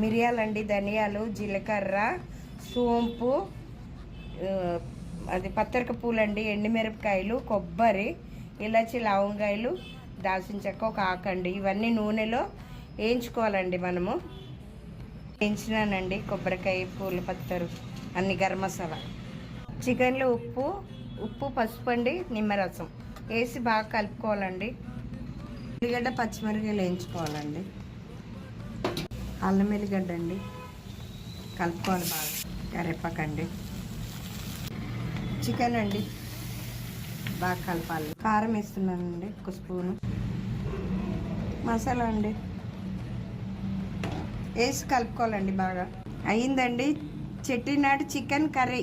మిరియాలండి, ధనియాలు, జీలకర్ర, సోంపు, అది పత్తరిక పూలండి, ఎండుమిరపకాయలు, కొబ్బరి, ఇలాచి, లవంగాయలు, దాల్చిన చెక్క, ఒక ఆకండి. ఇవన్నీ నూనెలో వేయించుకోవాలండి. మనము వేయించినానండి. కొబ్బరికాయ, పూల పత్తరు, అన్ని గరం మసాలా, చికెన్లో ఉప్పు, పసుపు అండి, నిమ్మరసం వేసి బాగా కలుపుకోవాలండి. ఉల్లిగడ్డ, పచ్చిమిరపకాయలు వేయించుకోవాలండి. అల్లం వెల్లిగడ్డ అండి కలుపుకోవాలి బాగా. కరివేపాకండి, చికెన్ అండి బాగా కలపాలి. కారం వేస్తున్నానండి, ఒక స్పూను. మసాలా అండి వేసి కలుపుకోవాలండి బాగా. అయిందండి చెట్టినాడు చికెన్ కర్రీ.